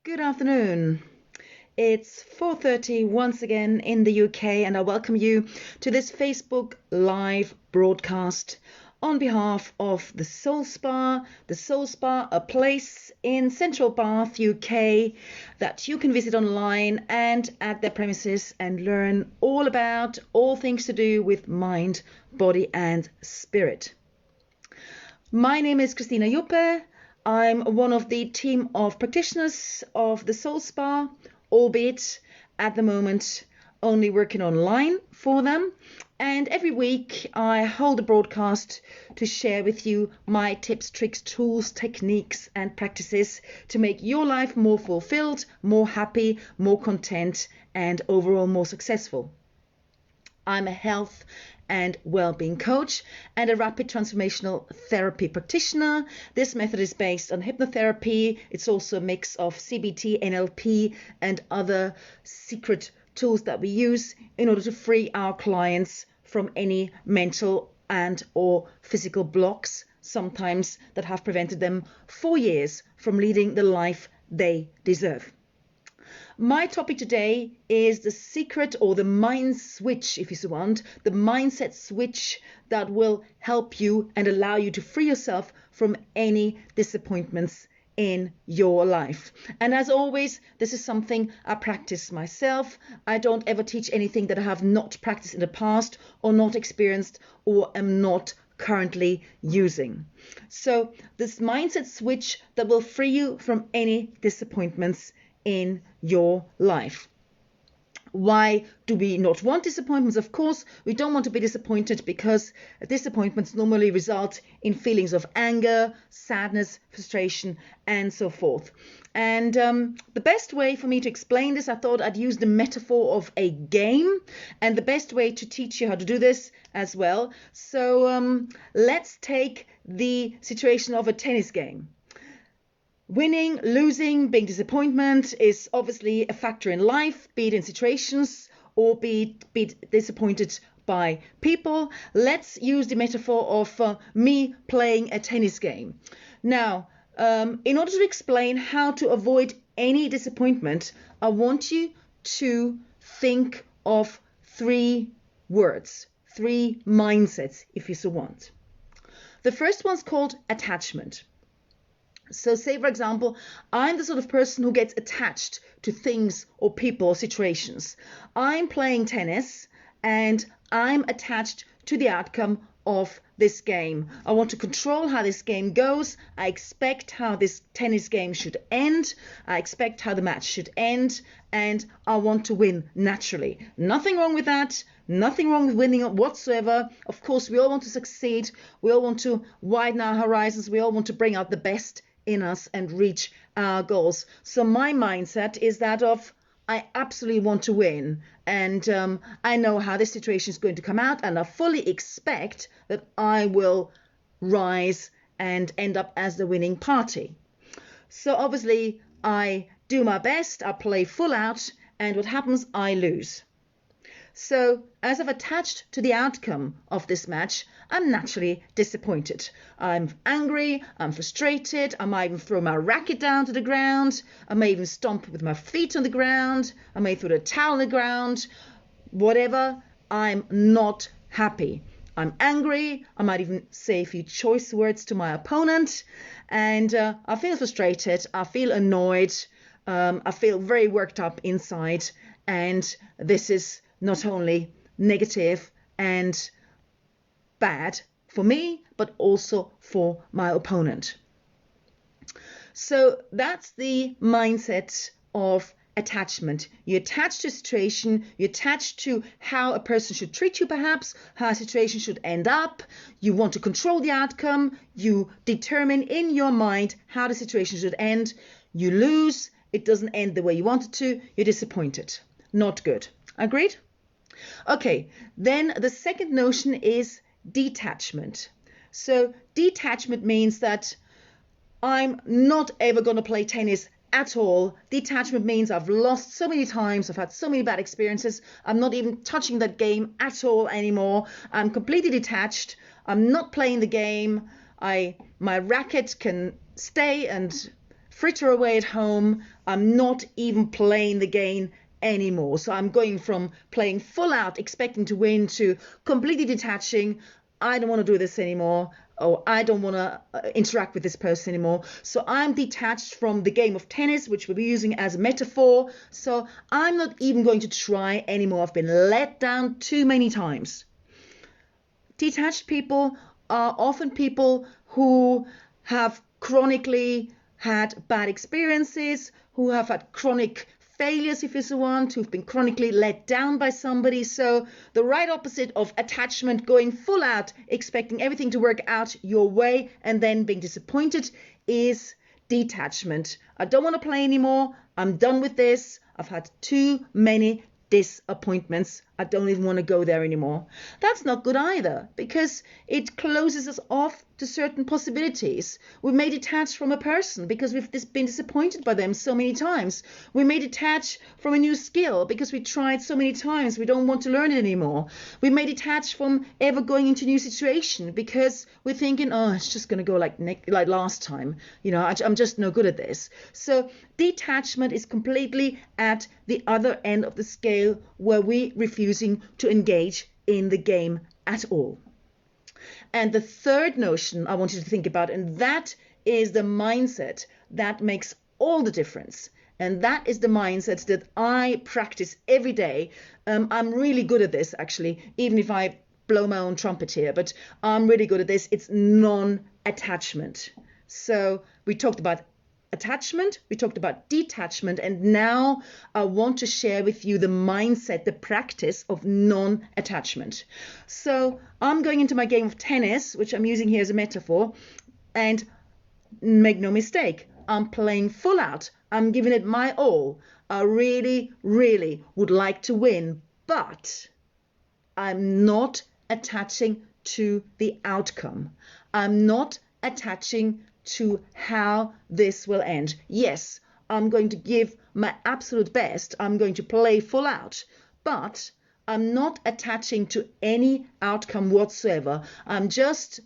Good afternoon. It's 4:30 once again in the UK, and I welcome you to this Facebook live broadcast on behalf of the Soul Spa. The Soul Spa, a place in Central Bath, UK, that you can visit online and at their premises and learn all about all things to do with mind, body, and spirit. My name is Christina Juppe. I'm one of the team of practitioners of the Soul Spa, albeit at the moment only working online for them. And every week I hold a broadcast to share with you my tips, tricks, tools, techniques, and practices to make your life more fulfilled, more happy, more content, and overall more successful. I'm a health and well-being coach and a rapid transformational therapy practitioner. This method is based on hypnotherapy. It's also a mix of CBT, NLP, and other secret tools that we use in order to free our clients from any mental and or physical blocks, sometimes that have prevented them for years from leading the life they deserve. My topic today is the secret, or the mind switch, if you so want, the mindset switch that will help you and allow you to free yourself from any disappointments in your life. And as always, this is something I practice myself. I don't ever teach anything that I have not practiced in the past or not experienced or am not currently using. So this mindset switch that will free you from any disappointments in your life. Why do we not want disappointments? Of course, we don't want to be disappointed because disappointments normally result in feelings of anger, sadness, frustration, and so forth. And the best way for me to explain this, I thought I'd use the metaphor of a game, and the best way to teach you how to do this as well. So let's take the situation of a tennis game. Winning, losing, being disappointment is obviously a factor in life, be it in situations or be disappointed by people. Let's use the metaphor of me playing a tennis game. Now, in order to explain how to avoid any disappointment, I want you to think of three words, three mindsets, if you so want. The first one's called attachment. So say, for example, I'm the sort of person who gets attached to things or people or situations. I'm playing tennis and I'm attached to the outcome of this game. I want to control how this game goes. I expect how this tennis game should end. I expect how the match should end. And I want to win naturally. Nothing wrong with that. Nothing wrong with winning whatsoever. Of course, we all want to succeed. We all want to widen our horizons. We all want to bring out the best in us and reach our goals. So my mindset is that of I absolutely want to win, and I know how this situation is going to come out, and I fully expect that I will rise and end up as the winning party. So obviously I do my best, I play full out, and what happens, I lose. So as I've attached to the outcome of this match, I'm naturally disappointed. I'm angry, I'm frustrated, I might even throw my racket down to the ground, I may even stomp with my feet on the ground, I may throw the towel on the ground, whatever, I'm not happy. I'm angry, I might even say a few choice words to my opponent, and I feel frustrated, I feel annoyed, I feel very worked up inside, and this is not only negative and bad for me, but also for my opponent. So that's the mindset of attachment. You attach to a situation, you attach to how a person should treat you, perhaps, how a situation should end up. You want to control the outcome. You determine in your mind how the situation should end. You lose. It doesn't end the way you want it to. You're disappointed. Not good. Agreed? Okay, then the second notion is detachment. So detachment means that I'm not ever going to play tennis at all. Detachment means I've lost so many times, I've had so many bad experiences, I'm not even touching that game at all anymore. I'm completely detached. I'm not playing the game. My racket can stay and fritter away at home. I'm not even playing the game anymore. So I'm going from playing full out, expecting to win, to completely detaching. I don't want to do this anymore. Or I don't want to interact with this person anymore. So I'm detached from the game of tennis, which we'll be using as a metaphor. So I'm not even going to try anymore. I've been let down too many times. Detached people are often people who have chronically had bad experiences, who have had chronic failures, if you so want, who've been chronically let down by somebody. So the right opposite of attachment, going full out, expecting everything to work out your way and then being disappointed, is detachment. I don't want to play anymore. I'm done with this. I've had too many disappointments. I don't even want to go there anymore. That's not good either, because it closes us off to certain possibilities. We may detach from a person because we've been disappointed by them so many times. We may detach from a new skill because we tried so many times we don't want to learn it anymore. We may detach from ever going into a new situation because we're thinking, oh, it's just going to go like last time. I'm just no good at this. So detachment is completely at the other end of the scale, where we refusing to engage in the game at all. And the third notion I want you to think about, and that is the mindset that makes all the difference. And that is the mindset that I practice every day. I'm really good at this, actually, even if I blow my own trumpet here, but I'm really good at this. It's non-attachment. So we talked about attachment, we talked about detachment, and now I want to share with you the mindset, the practice of non-attachment. So I'm going into my game of tennis, which I'm using here as a metaphor, and make no mistake, I'm playing full out. I'm giving it my all. I really, really would like to win, but I'm not attaching to the outcome. I'm not attaching to how this will end. Yes, I'm going to give my absolute best. I'm going to play full out, but I'm not attaching to any outcome whatsoever. I'm just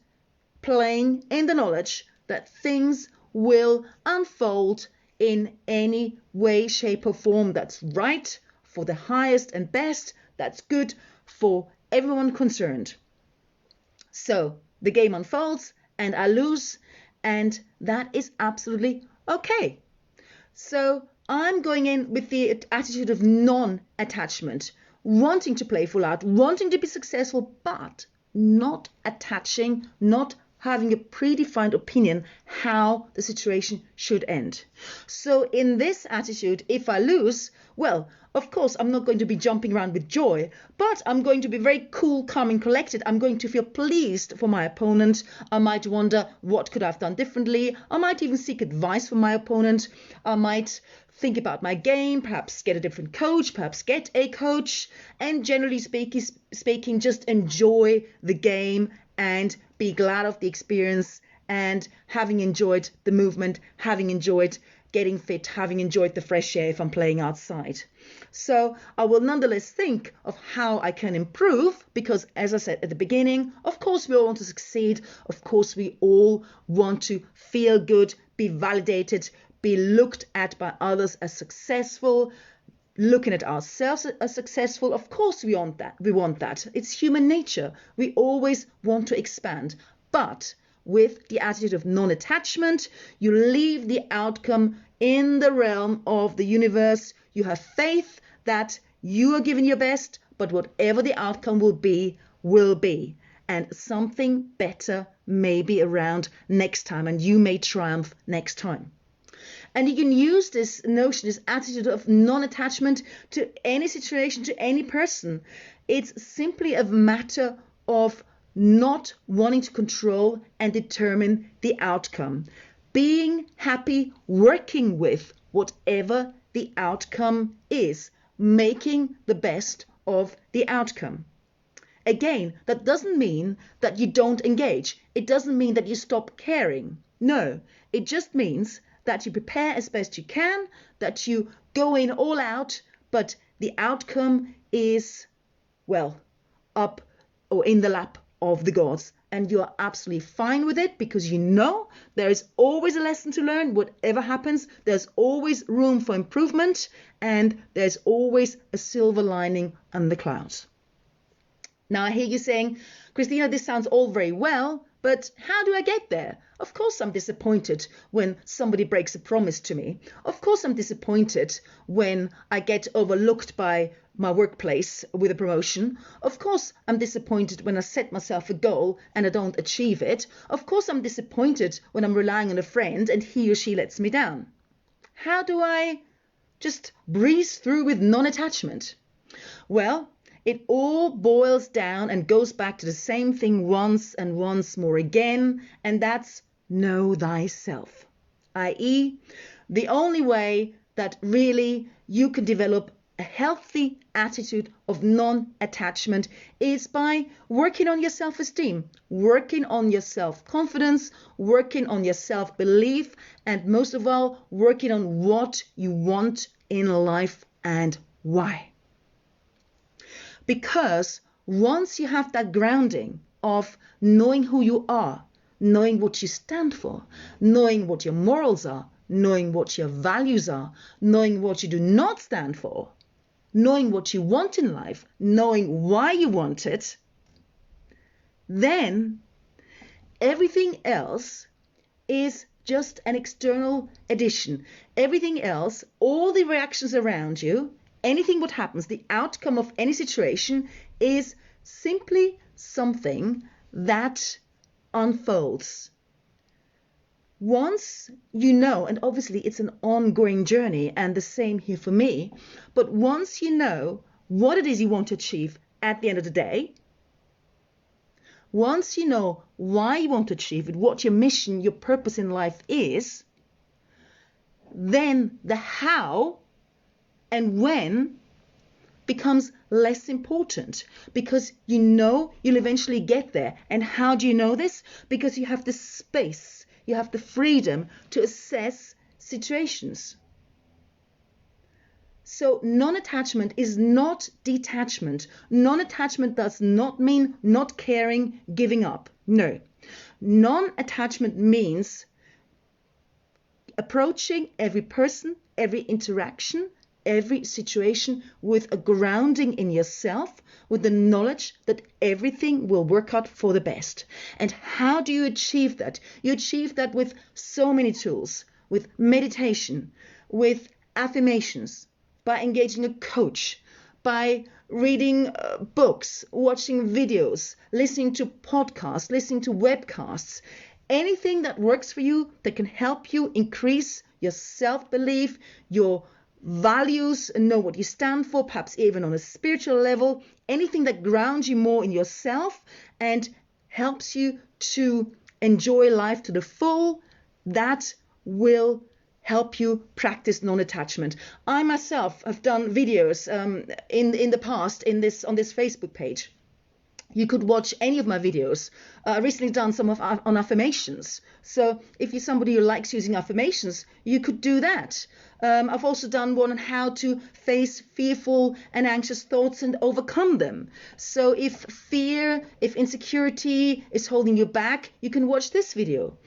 playing in the knowledge that things will unfold in any way, shape, or form that's right for the highest and best, that's good for everyone concerned. So the game unfolds and I lose, and that is absolutely okay. So I'm going in with the attitude of non-attachment, wanting to play full out, wanting to be successful, but not attaching, not having a predefined opinion how the situation should end. So in this attitude, if I lose, well, of course, I'm not going to be jumping around with joy, but I'm going to be very cool, calm, and collected. I'm going to feel pleased for my opponent. I might wonder, what could I have done differently? I might even seek advice from my opponent. I might think about my game, perhaps get a different coach, perhaps get a coach, and generally speaking, just enjoy the game and be glad of the experience, and having enjoyed the movement, having enjoyed getting fit, having enjoyed the fresh air if I'm playing outside. So I will nonetheless think of how I can improve, because as I said at the beginning, of course we all want to succeed. Of course we all want to feel good, be validated, be looked at by others as successful, looking at ourselves as successful. Of course we want that. It's human nature. We always want to expand. But with the attitude of non-attachment, you leave the outcome in the realm of the universe. You have faith that you are giving your best, but whatever the outcome will be, and something better may be around next time, and you may triumph next time. And you can use this notion, this attitude of non-attachment, to any situation, to any person. It's simply a matter of not wanting to control and determine the outcome. Being happy, working with whatever the outcome is, making the best of the outcome. Again, that doesn't mean that you don't engage. It doesn't mean that you stop caring. No, it just means that you prepare as best you can, that you go in all out, but the outcome is, well, up or in the lap of the gods, and you're absolutely fine with it because you know there is always a lesson to learn. Whatever happens, there's always room for improvement, and there's always a silver lining on the clouds. Now I hear you saying, Christina, this sounds all very well, but how do I get there? Of course I'm disappointed when somebody breaks a promise to me. Of course I'm disappointed when I get overlooked by my workplace with a promotion. Of course I'm disappointed when I set myself a goal and I don't achieve it. Of course I'm disappointed when I'm relying on a friend and he or she lets me down. How do I just breeze through with non-attachment? Well, it all boils down and goes back to the same thing once and once more again, and that's know thyself, i.e., the only way that really you can develop a healthy attitude of non-attachment is by working on your self-esteem, working on your self-confidence, working on your self-belief, and most of all, working on what you want in life and why. Because once you have that grounding of knowing who you are, knowing what you stand for, knowing what your morals are, knowing what your values are, knowing what you do not stand for, knowing what you want in life, knowing why you want it, then everything else is just an external addition. Everything else, all the reactions around you, anything what happens, the outcome of any situation is simply something that unfolds. Once you know, and obviously it's an ongoing journey and the same here for me, but once you know what it is you want to achieve at the end of the day, once you know why you want to achieve it, what your mission, your purpose in life is, then the how and when becomes less important because you know you'll eventually get there. And how do you know this? Because you have the space, you have the freedom to assess situations. So non-attachment is not detachment. Non-attachment does not mean not caring, giving up. No. Non-attachment means approaching every person, every interaction, every situation with a grounding in yourself, with the knowledge that everything will work out for the best. And how do you achieve that? You achieve that with so many tools, with meditation, with affirmations, by engaging a coach, by reading books, watching videos, listening to podcasts, listening to webcasts, anything that works for you that can help you increase your self-belief, your values, and know what you stand for, perhaps even on a spiritual level, anything that grounds you more in yourself and helps you to enjoy life to the full, that will help you practice non-attachment. I myself have done videos in the past on this Facebook page. You could watch any of my videos. I recently done some on affirmations. So if you're somebody who likes using affirmations, you could do that. I've also done one on how to face fearful and anxious thoughts and overcome them. So if fear, if insecurity is holding you back, you can watch this video.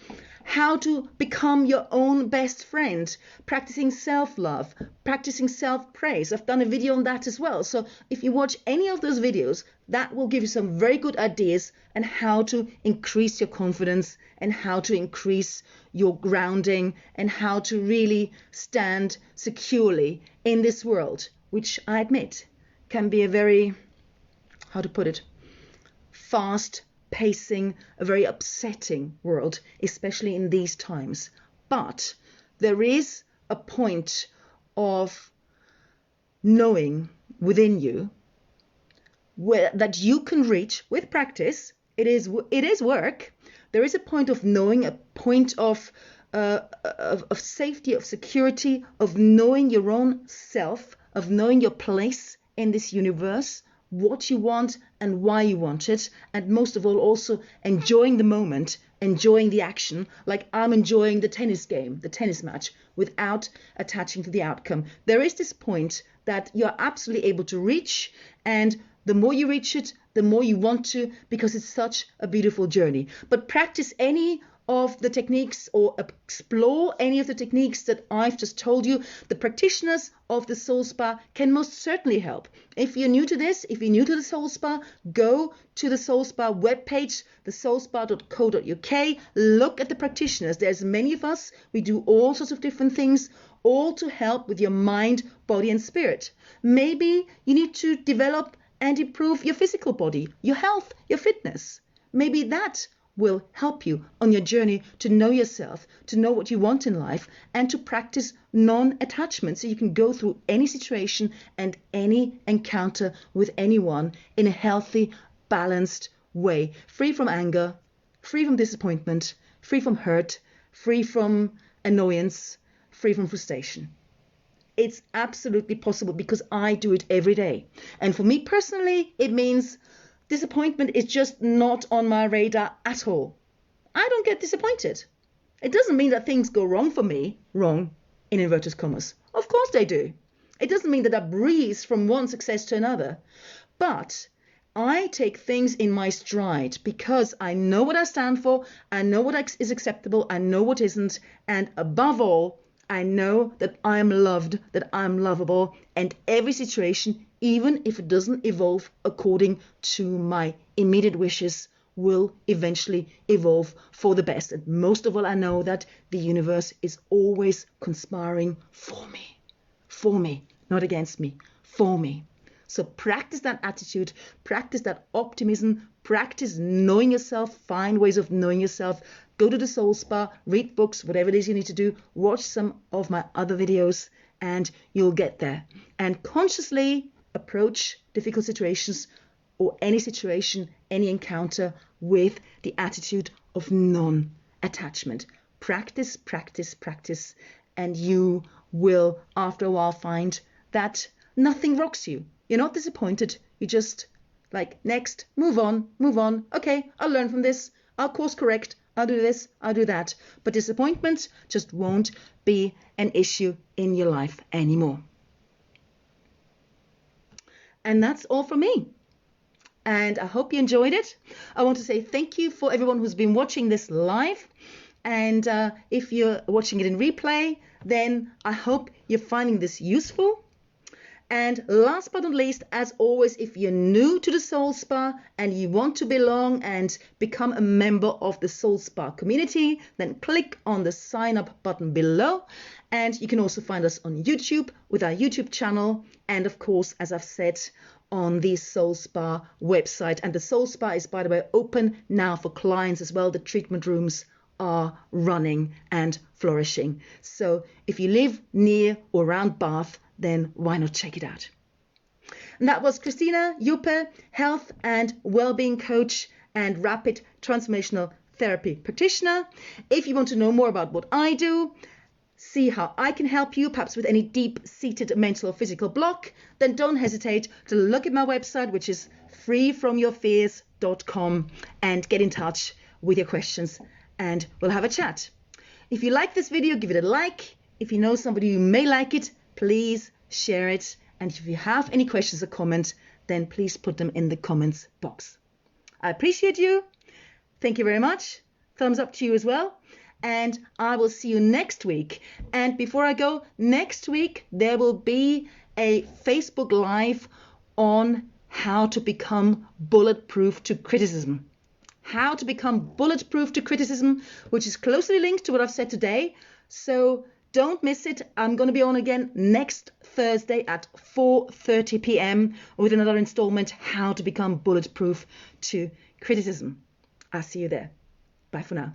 How to become your own best friend, practicing self-love, practicing self-praise. I've done a video on that as well. So if you watch any of those videos, that will give you some very good ideas on how to increase your confidence and how to increase your grounding and how to really stand securely in this world, which I admit can be a very, how to put it, fast pacing, a very upsetting world, especially in these times. But there is a point of knowing within you that you can reach with practice. It is work. There is a point of knowing, a point of safety, of security, of knowing your own self, of knowing your place in this universe, what you want and why you want it, and most of all also enjoying the moment, enjoying the action, like I'm enjoying the tennis game, the tennis match, without attaching to the outcome. There is this point that you're absolutely able to reach, and The more you reach it, the more you want to, because it's such a beautiful journey. But practice any of the techniques or explore any of the techniques that I've just told you. The practitioners of the Soul Spa can most certainly help. If you're new to this, if you're new to the Soul Spa, go to the Soul Spa webpage, thesoulspa.co.uk. Look at the practitioners. There's many of us. We do all sorts of different things, all to help with your mind, body and spirit. Maybe you need to develop and improve your physical body, your health, your fitness. Maybe that will help you on your journey to know yourself, to know what you want in life, and to practice non-attachment so you can go through any situation and any encounter with anyone in a healthy, balanced way, free from anger, free from disappointment, free from hurt, free from annoyance, free from frustration. It's absolutely possible because I do it every day. And for me personally, it means disappointment is just not on my radar at all. I don't get disappointed. It doesn't mean that things go wrong for me, wrong in inverted commas. Of course they do. It doesn't mean that I breeze from one success to another. But I take things in my stride because I know what I stand for, I know what is acceptable, I know what isn't, and above all, I know that I am loved, that I'm lovable, and every situation, even if it doesn't evolve according to my immediate wishes, will eventually evolve for the best. And most of all, I know that the universe is always conspiring for me, not against me, for me. So practice that attitude, practice that optimism, practice knowing yourself, find ways of knowing yourself. Go to the Soul Spa, read books, whatever it is you need to do, watch some of my other videos, and you'll get there. And consciously approach difficult situations or any situation, any encounter with the attitude of non-attachment. Practice, practice, practice, and you will, after a while, find that nothing rocks you. You're not disappointed. You just like, next, move on. Okay, I'll learn from this. I'll course correct. I'll do this, I'll do that. But disappointment just won't be an issue in your life anymore. And that's all from me. And I hope you enjoyed it. I want to say thank you for everyone who's been watching this live. And if you're watching it in replay, then I hope you're finding this useful. And last but not least, as always, if you're new to the Soul Spa and you want to belong and become a member of the Soul Spa community, then click on the sign up button below. And you can also find us on YouTube with our YouTube channel. And of course, as I've said, on the Soul Spa website. And the Soul Spa is, by the way, open now for clients as well. The treatment rooms are running and flourishing. So if you live near or around Bath, then why not check it out? And that was Christina Juppe, health and well-being coach and rapid transformational therapy practitioner. If you want to know more about what I do, see how I can help you, perhaps with any deep-seated mental or physical block, then don't hesitate to look at my website, which is freefromyourfears.com, and get in touch with your questions and we'll have a chat. If you like this video, give it a like. If you know somebody who may like it, please share it. And if you have any questions or comments, then please put them in the comments box. I appreciate you. Thank you very much. Thumbs up to you as well. And I will see you next week. And before I go, next week there will be a Facebook Live on how to become bulletproof to criticism. How to become bulletproof to criticism, which is closely linked to what I've said today. So don't miss it. I'm going to be on again next Thursday at 4:30 p.m. with another installment, how to become bulletproof to criticism. I'll see you there. Bye for now.